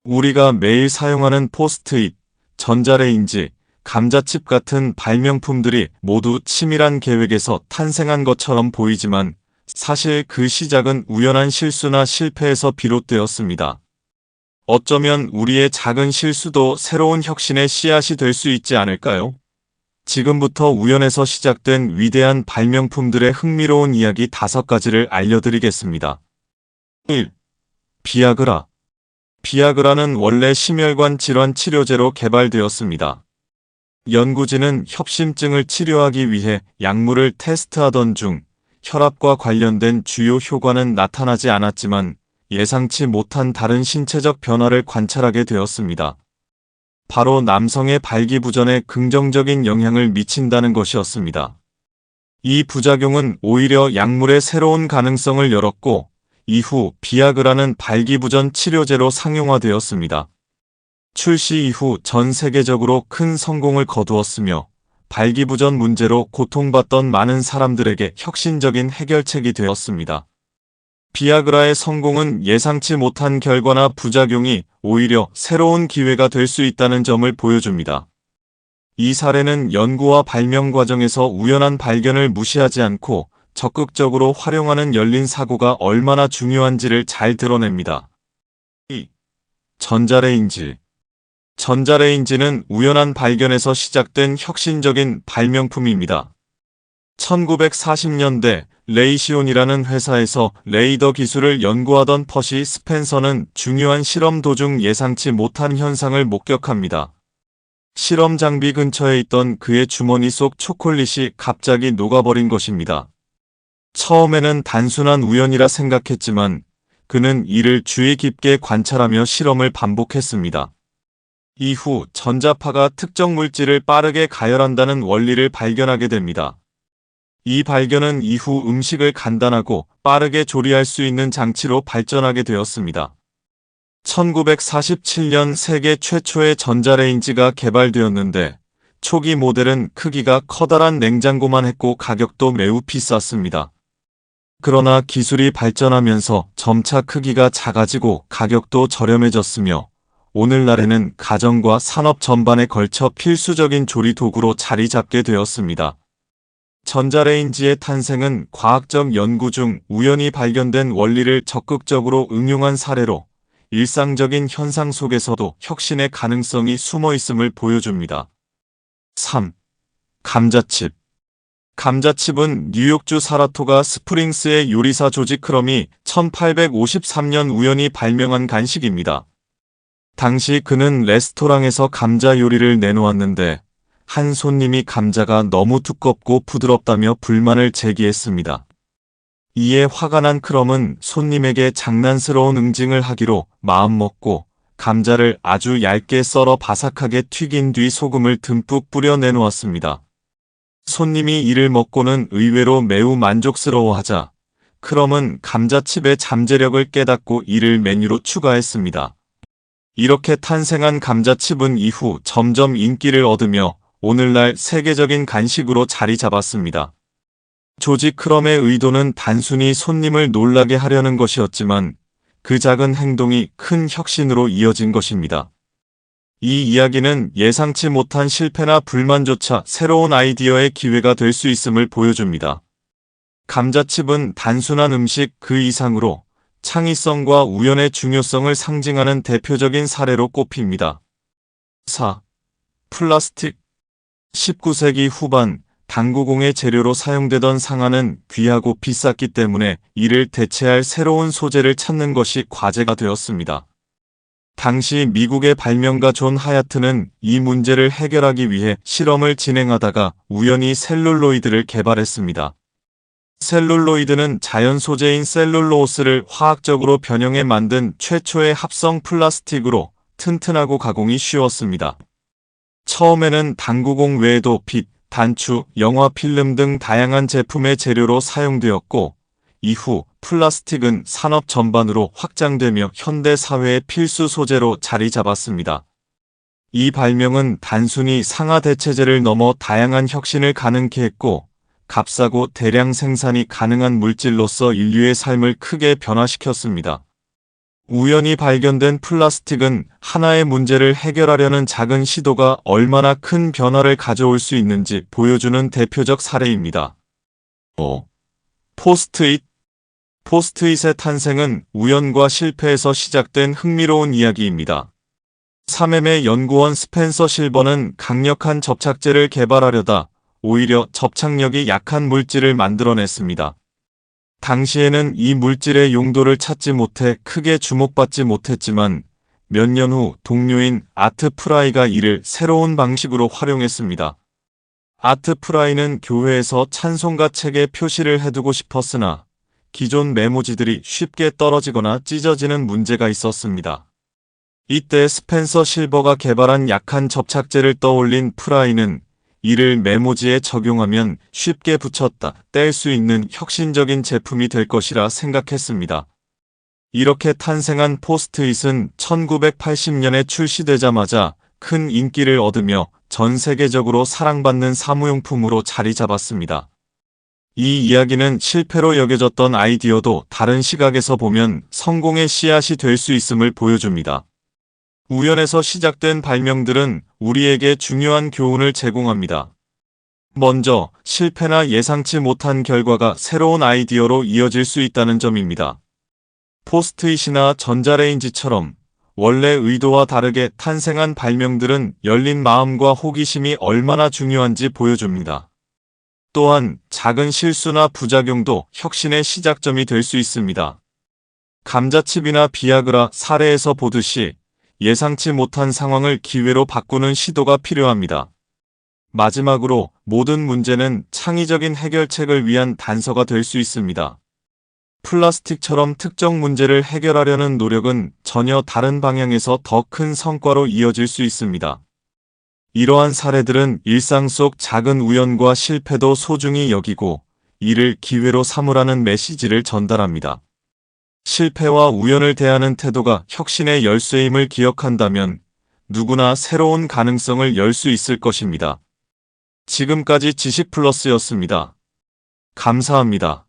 우리가 매일 사용하는 포스트잇, 전자레인지, 감자칩 같은 발명품들이 모두 치밀한 계획에서 탄생한 것처럼 보이지만 사실 그 시작은 우연한 실수나 실패에서 비롯되었습니다. 어쩌면 우리의 작은 실수도 새로운 혁신의 씨앗이 될 수 있지 않을까요? 지금부터 우연에서 시작된 위대한 발명품들의 흥미로운 이야기 5가지를 알려드리겠습니다. 1. 비아그라. 비아그라는 원래 심혈관 질환 치료제로 개발되었습니다. 연구진은 협심증을 치료하기 위해 약물을 테스트하던 중 혈압과 관련된 주요 효과는 나타나지 않았지만 예상치 못한 다른 신체적 변화를 관찰하게 되었습니다. 바로 남성의 발기부전에 긍정적인 영향을 미친다는 것이었습니다. 이 부작용은 오히려 약물의 새로운 가능성을 열었고 이후 비아그라는 발기부전 치료제로 상용화되었습니다. 출시 이후 전 세계적으로 큰 성공을 거두었으며 발기부전 문제로 고통받던 많은 사람들에게 혁신적인 해결책이 되었습니다. 비아그라의 성공은 예상치 못한 결과나 부작용이 오히려 새로운 기회가 될 수 있다는 점을 보여줍니다. 이 사례는 연구와 발명 과정에서 우연한 발견을 무시하지 않고 적극적으로 활용하는 열린 사고가 얼마나 중요한지를 잘 드러냅니다. 2. 전자레인지. 전자레인지는 우연한 발견에서 시작된 혁신적인 발명품입니다. 1940년대 레이시온이라는 회사에서 레이더 기술을 연구하던 퍼시 스펜서는 중요한 실험 도중 예상치 못한 현상을 목격합니다. 실험 장비 근처에 있던 그의 주머니 속 초콜릿이 갑자기 녹아버린 것입니다. 처음에는 단순한 우연이라 생각했지만 그는 이를 주의 깊게 관찰하며 실험을 반복했습니다. 이후 전자파가 특정 물질을 빠르게 가열한다는 원리를 발견하게 됩니다. 이 발견은 이후 음식을 간단하고 빠르게 조리할 수 있는 장치로 발전하게 되었습니다. 1947년 세계 최초의 전자레인지가 개발되었는데 초기 모델은 크기가 커다란 냉장고만 했고 가격도 매우 비쌌습니다. 그러나 기술이 발전하면서 점차 크기가 작아지고 가격도 저렴해졌으며 오늘날에는 가정과 산업 전반에 걸쳐 필수적인 조리 도구로 자리 잡게 되었습니다. 전자레인지의 탄생은 과학적 연구 중 우연히 발견된 원리를 적극적으로 응용한 사례로 일상적인 현상 속에서도 혁신의 가능성이 숨어 있음을 보여줍니다. 3. 감자칩. 감자칩은 뉴욕주 사라토가 스프링스의 요리사 조지 크럼이 1853년 우연히 발명한 간식입니다. 당시 그는 레스토랑에서 감자 요리를 내놓았는데 한 손님이 감자가 너무 두껍고 부드럽다며 불만을 제기했습니다. 이에 화가 난 크럼은 손님에게 장난스러운 응징을 하기로 마음먹고 감자를 아주 얇게 썰어 바삭하게 튀긴 뒤 소금을 듬뿍 뿌려 내놓았습니다. 손님이 이를 먹고는 의외로 매우 만족스러워하자 크럼은 감자칩의 잠재력을 깨닫고 이를 메뉴로 추가했습니다. 이렇게 탄생한 감자칩은 이후 점점 인기를 얻으며 오늘날 세계적인 간식으로 자리 잡았습니다. 조지 크럼의 의도는 단순히 손님을 놀라게 하려는 것이었지만 그 작은 행동이 큰 혁신으로 이어진 것입니다. 이 이야기는 예상치 못한 실패나 불만조차 새로운 아이디어의 기회가 될 수 있음을 보여줍니다. 감자칩은 단순한 음식 그 이상으로 창의성과 우연의 중요성을 상징하는 대표적인 사례로 꼽힙니다. 4. 플라스틱. 19세기 후반 당구공의 재료로 사용되던 상아는 귀하고 비쌌기 때문에 이를 대체할 새로운 소재를 찾는 것이 과제가 되었습니다. 당시 미국의 발명가 존 하야트는 이 문제를 해결하기 위해 실험을 진행하다가 우연히 셀룰로이드를 개발했습니다. 셀룰로이드는 자연 소재인 셀룰로스를 화학적으로 변형해 만든 최초의 합성 플라스틱으로 튼튼하고 가공이 쉬웠습니다. 처음에는 당구공 외에도 빛, 단추, 영화 필름 등 다양한 제품의 재료로 사용되었고 이후 플라스틱은 산업 전반으로 확장되며 현대 사회의 필수 소재로 자리 잡았습니다. 이 발명은 단순히 상하 대체제를 넘어 다양한 혁신을 가능케 했고 값싸고 대량 생산이 가능한 물질로서 인류의 삶을 크게 변화시켰습니다. 우연히 발견된 플라스틱은 하나의 문제를 해결하려는 작은 시도가 얼마나 큰 변화를 가져올 수 있는지 보여주는 대표적 사례입니다. 5. 포스트잇. 포스트잇의 탄생은 우연과 실패에서 시작된 흥미로운 이야기입니다. 3M의 연구원 스펜서 실버는 강력한 접착제를 개발하려다 오히려 접착력이 약한 물질을 만들어냈습니다. 당시에는 이 물질의 용도를 찾지 못해 크게 주목받지 못했지만 몇 년 후 동료인 아트 프라이가 이를 새로운 방식으로 활용했습니다. 아트 프라이는 교회에서 찬송가 책에 표시를 해두고 싶었으나 기존 메모지들이 쉽게 떨어지거나 찢어지는 문제가 있었습니다. 이때 스펜서 실버가 개발한 약한 접착제를 떠올린 프라이는 이를 메모지에 적용하면 쉽게 붙였다 뗄 수 있는 혁신적인 제품이 될 것이라 생각했습니다. 이렇게 탄생한 포스트잇은 1980년에 출시되자마자 큰 인기를 얻으며 전 세계적으로 사랑받는 사무용품으로 자리 잡았습니다. 이 이야기는 실패로 여겨졌던 아이디어도 다른 시각에서 보면 성공의 씨앗이 될 수 있음을 보여줍니다. 우연에서 시작된 발명들은 우리에게 중요한 교훈을 제공합니다. 먼저, 실패나 예상치 못한 결과가 새로운 아이디어로 이어질 수 있다는 점입니다. 포스트잇이나 전자레인지처럼 원래 의도와 다르게 탄생한 발명들은 열린 마음과 호기심이 얼마나 중요한지 보여줍니다. 또한 작은 실수나 부작용도 혁신의 시작점이 될 수 있습니다. 감자칩이나 비아그라 사례에서 보듯이 예상치 못한 상황을 기회로 바꾸는 시도가 필요합니다. 마지막으로 모든 문제는 창의적인 해결책을 위한 단서가 될 수 있습니다. 플라스틱처럼 특정 문제를 해결하려는 노력은 전혀 다른 방향에서 더 큰 성과로 이어질 수 있습니다. 이러한 사례들은 일상 속 작은 우연과 실패도 소중히 여기고 이를 기회로 삼으라는 메시지를 전달합니다. 실패와 우연을 대하는 태도가 혁신의 열쇠임을 기억한다면 누구나 새로운 가능성을 열 수 있을 것입니다. 지금까지 지식플러스였습니다. 감사합니다.